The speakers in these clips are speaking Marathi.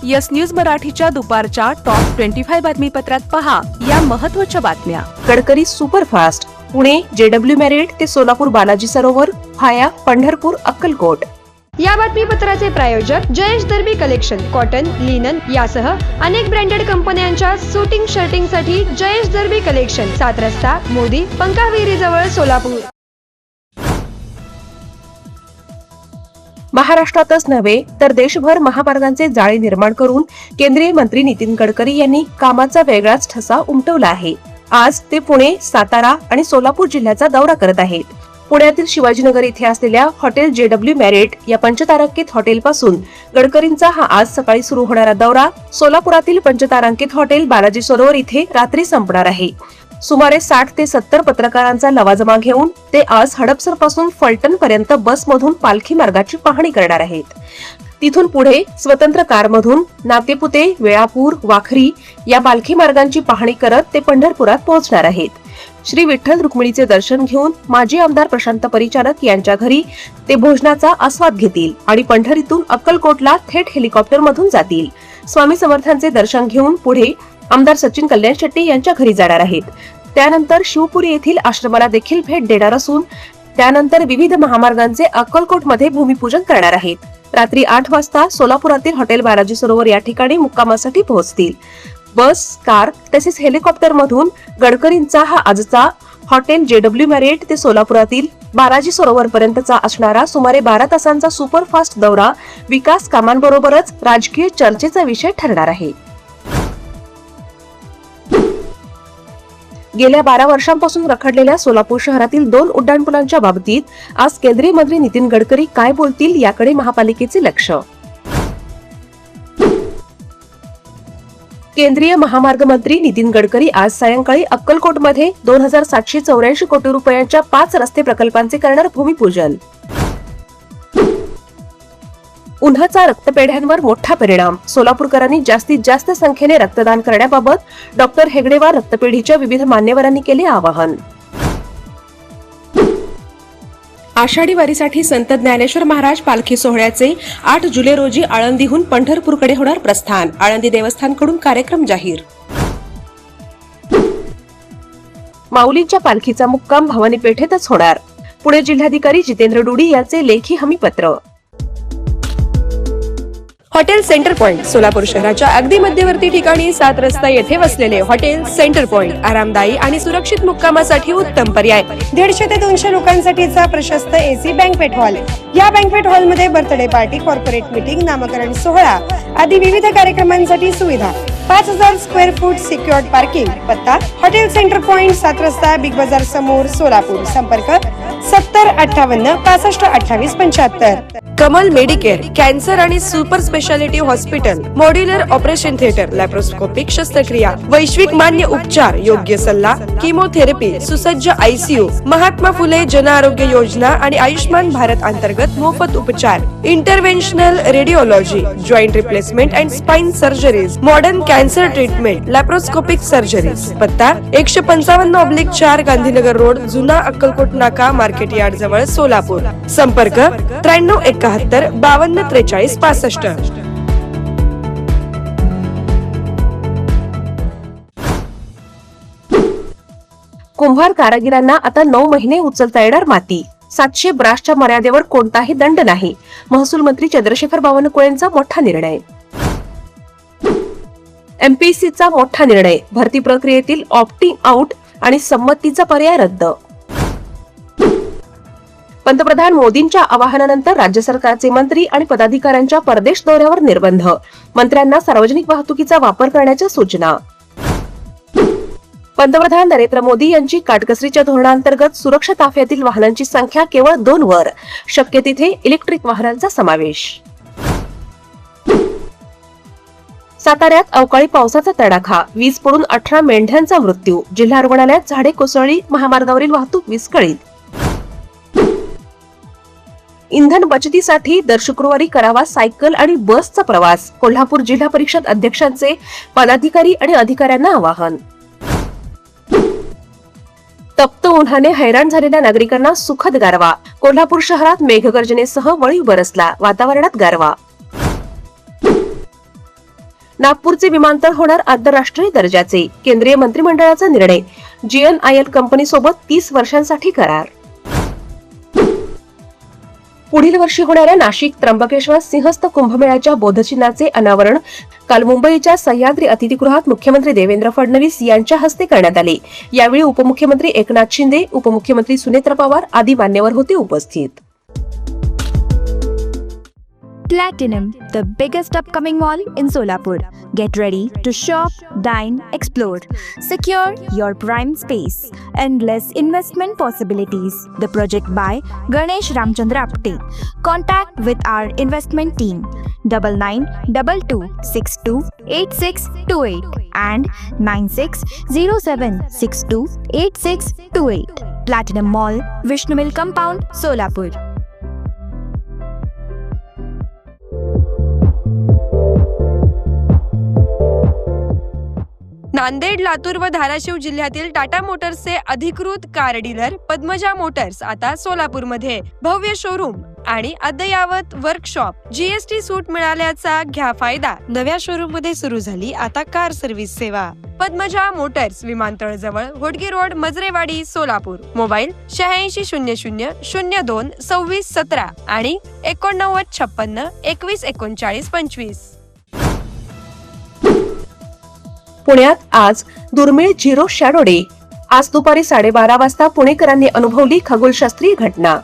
यस न्यूज मराठीच्या दुपारच्या टॉप 25 बातमीपत्रात पहा या महत्त्वाच्या बातम्या। Gadkari superfast Pune JW merit ते सोलापूर बालाजी सरोवर व्हाया पंढरपूर अक्कलकोट। या बातमीपत्राचे प्रायोजक जयेश दर्बी कलेक्शन कॉटन लिनन यासह अनेक ब्रँडेड कंपन्यांच्या शूटिंग शर्टिंग साठी जयेश दर्बी कलेक्शन 7 रस्ता मोदी पंकाविरी जवळ सोलापूर। महाराष्ट्रातच नव्हे तर देशभर महामार्गांचे जाळे निर्माण करून केंद्रीय मंत्री नितीन गडकरी यांनी कामाचा वेगळाच ठसा उमटवला आहे। आज ते पुणे, सातारा आणि सोलापूर जिल्ह्याचा दौरा करत आहेत। पुण्यातील शिवाजीनगर येथे असलेल्या हॉटेल JW मेरिट या पंचतारांकित हॉटेलपासून गडकरींचा हा आज सकाळी सुरू होणारा दौरा सोलापुरातील पंचतारांकित हॉटेल बालाजी सरोवर इथे रात्री संपणार आहे। सुमारे 60 ते 70 पत्रकारांचा लवाजमा घेऊन ते आज हडपसर पासून फलटण पर्यंत बसमधून पालखी मार्गाची पाहणी करणार आहेत। तिथून पुढे स्वतंत्र कारमधून नातेपुते, वेळापूर, वाखरी या पालखी मार्गांची पाहणी करत ते पंढरपुरात पोहोचणार आहेत। श्री विठ्ठल रुक्मिणीचे दर्शन घेऊन माजी आमदार प्रशांत परिचारक यांच्या घरी ते भोजनाचा आस्वाद घेतील आणि पंढरीतून अक्कलकोटला थेट हेलिकॉप्टर मधून जातील। स्वामी समर्थांचे दर्शन घेऊन पुढे आमदार सचिन कल्याण शेट्टी यांच्या घरी जाणार आहेत। त्यानंतर शिवपुरी येथील आश्रमाला देखील भेट देणार असून त्यानंतर विविध महामार्गांचे अक्कलकोटमध्ये भूमिपूजन करणार आहेत। रात्री 8 वाजता सोलापुरातील हॉटेल बालाजी सरोवर या ठिकाणी मुक्कामासाठी पोहोचतील। बस, कार तसेच हेलिकॉप्टर मधून गडकरींचा हा आजचा हॉटेल JW मेरिट ते सोलापुरातील बालाजी सरोवर पर्यंतचा असणारा सुमारे 12 तासांचा सुपरफास्ट दौरा विकास कामांबरोबरच राजकीय चर्चेचा विषय ठरणार आहे। गेल्या 12 वर्षांपासून रखडलेल्या सोलापूर शहरातील 2 उड्डाणपुलांच्या बाबतीत आज केंद्रीय मंत्री नितीन गडकरी काय बोलतील याकडे महापालिकेचे लक्ष। केंद्रीय महामार्ग मंत्री नितीन गडकरी आज सायंकाळी अक्कलकोटमध्ये 2784 कोटी रुपयांच्या 5 रस्ते प्रकल्पांचे करणार भूमिपूजन। उन्हाचा रक्तपेढ्यांवर मोठा परिणाम, सोलापूरकरांनी जास्तीत जास्त संख्येने रक्तदान करण्याबाबत डॉक्टर हेगडेवार रक्तपेढीच्या विविध मान्यवरांनी केले आवाहन। आषाढी वारीसाठी संत ज्ञानेश्वर महाराज पालखी सोहळ्याचे 8 जुलै रोजी आळंदीहून पंढरपूरकडे होणार प्रस्थान, आळंदी देवस्थानकडून कार्यक्रम जाहीर। माऊलींच्या पालखीचा मुक्काम भवानी पेठेतच होणार, पुणे जिल्हाधिकारी जितेंद्र डुडी यांचे लेखी हमीपत्र। हॉटेल सेंटर पॉइंट सोलापूर शहराच्या अगदी मध्यवर्ती ठिकाणी 7 रस्ता येथे वसलेले हॉटेल सेंटर पॉइंट आरामदायी आणि सुरक्षित मुक्कामासाठी उत्तम पर्याय। 150 ते 200 लोकांसाठीचा प्रशस्त AC बँक्वेट हॉल। या बँक्वेट हॉल मध्ये बर्थडे पार्टी, कॉर्पोरेट मीटिंग, नामकरण सोहळा आदी विविध कार्यक्रमांसाठी सुविधा। 5000 स्क्वेअर फूट सिक्युअर्ड पार्किंग। पत्ता हॉटेल सेंटर पॉइंट 7 रस्ता बिग बाजार समोर सोलापूर। संपर्क 7058 65 28 75। कमल मेडिकेअर कॅन्सर आणि super speciality hospital, modular operation theatre, laparoscopic शस्त्रक्रिया, वैश्विक मान्य उपचार, योग्य सल्ला, किमोथेरपी, सुसज्ज ICU, महात्मा फुले जन आरोग्य योजना आणि आयुष्मान भारत अंतर्गत मोफत उपचार, interventional radiology, joint replacement and spine surgeries, modern cancer treatment, laparoscopic surgeries. पत्ता 155/4 गांधीनगर रोड, जुना अक्कलकोट नाका, मार्केट यार्ड जवळ सोलापूर। संपर्क 9371 52 43 65। कुंभार कारागिरांना आता 9 महिने उचलता येणार माती, 700 ब्रासच्या मर्यादेवर कोणताही दंड नाही, महसूल मंत्री चंद्रशेखर बावनकुळेंचा मोठा निर्णय। MPSCचा मोठा निर्णय, भरती प्रक्रियेतील ऑप्टिंग आउट आणि संमतीचा पर्याय रद्द। पंतप्रधान मोदींच्या आवाहनानंतर राज्य सरकारचे मंत्री आणि पदाधिकाऱ्यांच्या परदेश दौऱ्यावर निर्बंध, मंत्र्यांना सार्वजनिक वाहतुकीचा वापर करण्याच्या सूचना। पंतप्रधान नरेंद्र मोदी यांची काटकसरीच्या धोरणांतर्गत सुरक्षा ताफ्यातील वाहनांची संख्या केवळ 2 वर, शक्य तिथे इलेक्ट्रिक वाहनांचा समावेश। साताऱ्यात अवकाळी पावसाचा तडाखा, वीज पडून 18 मेंढ्यांचा मृत्यू, जिल्हा रुग्णालयात झाडे कोसळली, महामार्गावरील वाहतूक विस्कळीत। इंधन बचतीसाठी दर शुक्रवारी करावा सायकल आणि बसचा प्रवास, कोल्हापूर जिल्हा परिषद अध्यक्षांचे पदाधिकारी आणि अधिकाऱ्यांना आवाहन। तप्त उन्हाने हैराण झालेल्या नागरिकांना सुखद गारवा, कोल्हापूर शहरात मेघगर्जनेसह वळीव बरसला, वातावरणात गारवा। नागपूरचे विमानतळ होणार आंतरराष्ट्रीय दर्जाचे, केंद्रीय मंत्रिमंडळाचा निर्णय. GNIL कंपनीसोबत 30 वर्षांसाठी करार. पुढील वर्षी होणाऱ्या नाशिक त्र्यंबकेश्वर सिंहस्थ कुंभमेळ्याच्या बोधचिन्हाचे अनावरण काल मुंबईच्या सह्याद्री अतिथीगृहात मुख्यमंत्री देवेंद्र फडणवीस यांच्या हस्ते करण्यात आले. यावेळी उपमुख्यमंत्री एकनाथ शिंदे, उपमुख्यमंत्री सुनेत्र पवार आदी मान्यवर होते उपस्थित. Platinum, the biggest upcoming mall in Solapur. Get ready to shop, dine, explore. Secure your prime space. Endless investment possibilities. The project by Ganesh Ramchandra Apte. Contact with our investment team 9922628628 and 9607628628. Platinum Mall, Vishnu Mill Compound, Solapur. Nanded, Latur व धाराशिव जिल्ह्यातील टाटा मोटर्सचे अधिकृत कार डीलर पद्मजा मोटर्स आता सोलापूरमध्ये. भव्य शोरूम आणि अद्ययावत वर्कशॉप. GST सूट मिळाल्याचा घ्या फायदा. नव्या शोरूम मध्ये सुरू झाली आता कार सर्व्हिस सेवा. पद्मजा मोटर्स, विमानतळ जवळ, होडगी रोड, मजरेवाडी, सोलापूर. मोबाईल 8600022617 आणि 8956213925. पुण्यात आज दुर्मिळ झिरो शॅडो डे. आज दुपारी 12:30 वाजता पुणेकरांनी अनुभवली खगोलशास्त्रीय घटना.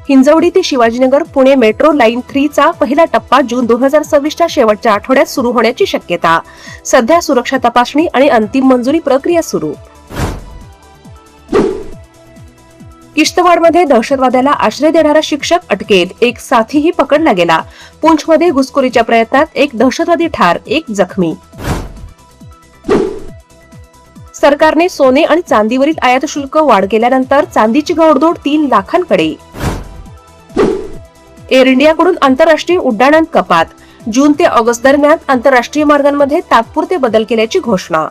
हिंजवडी ते शिवाजीनगर पुणे मेट्रो लाईन 3 चा पहिला टप्पा जून 2026च्या शेवटच्या आठवड्यात सुरू होण्याची शक्यता. सध्या सुरक्षा तपासणी आणि अंतिम मंजुरी प्रक्रिया सुरू. किश्तवाडमध्ये दहशतवाद्याला आश्रय देणारा शिक्षक अटकेत, एक साथीही पकडला गेला. पुंछमध्ये घुसखोरीच्या प्रयत्नात एक दहशतवादी ठार, एक जखमी. सरकारने सोने आणि चांदीवरील आयात शुल्क वाढ केल्यानंतर चांदीची घोडदौड 3 लाखांकडे. एअर इंडियाकडून आंतरराष्ट्रीय उड्डाणांत कपात. जून ते ऑगस्ट दरम्यान आंतरराष्ट्रीय मार्गांमध्ये तात्पुरते बदल केल्याची घोषणा.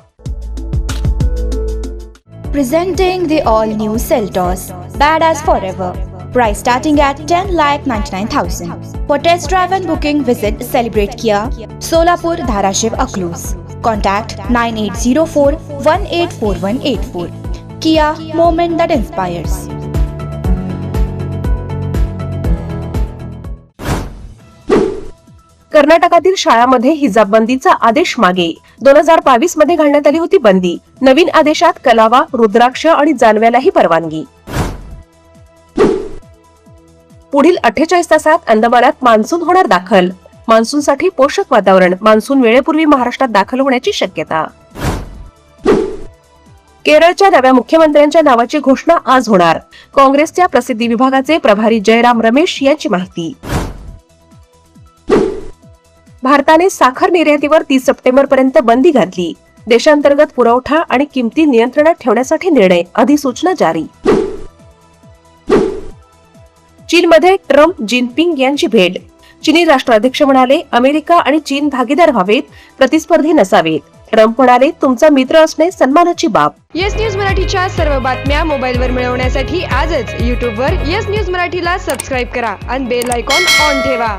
Presenting the all-new Seltos, badass forever. Price starting at 10,99,000. For test drive and booking, visit Celebrate Kia, Solapur, Dharashiv, Aklus. Contact 9804184184. Kia, moment that inspires. कर्नाटकातील शाळांमध्ये हिजाब बंदीचा आदेश मागे. 2022 मध्ये घालण्यात आली होती बंदी. नवीन आदेशात कलावा, रुद्राक्ष आणि जानव्यालाही परवानगी. पुढील 48 तासात अंदमानात मान्सून होणार दाखल. मान्सूनसाठी पोषक वातावरण. मान्सून वेळेपूर्वी महाराष्ट्रात दाखल होण्याची शक्यता. केरळच्या नव्या मुख्यमंत्र्यांच्या नावाची घोषणा आज होणार. काँग्रेसच्या प्रसिद्धी विभागाचे प्रभारी जयराम रमेश यांची माहिती. भारताने साखर निर्यातीवर 30 सप्टेंबर पर्यंत बंदी घातली. देशांतर्गत पुरवठा आणि किमती नियंत्रणात ठेवण्यासाठी निर्णय. अधिसूचना जारी. चीनमध्ये ट्रम्प जिनपिंग यांची भेट. चीनी राष्ट्राध्यक्ष म्हणाले, अमेरिका आणि चीन भागीदार व्हावेत, प्रतिस्पर्धी नसावेत. ट्रम्प म्हणाले, तुमचा मित्र असणे सन्मानाची बाब. येस न्यूज मराठीच्या सर्व बातम्या मोबाईलवर मिळवण्यासाठी आजच YouTube वर येस न्यूज मराठीला सबस्क्राईब करा आणि बेल आयकॉन ऑन ठेवा.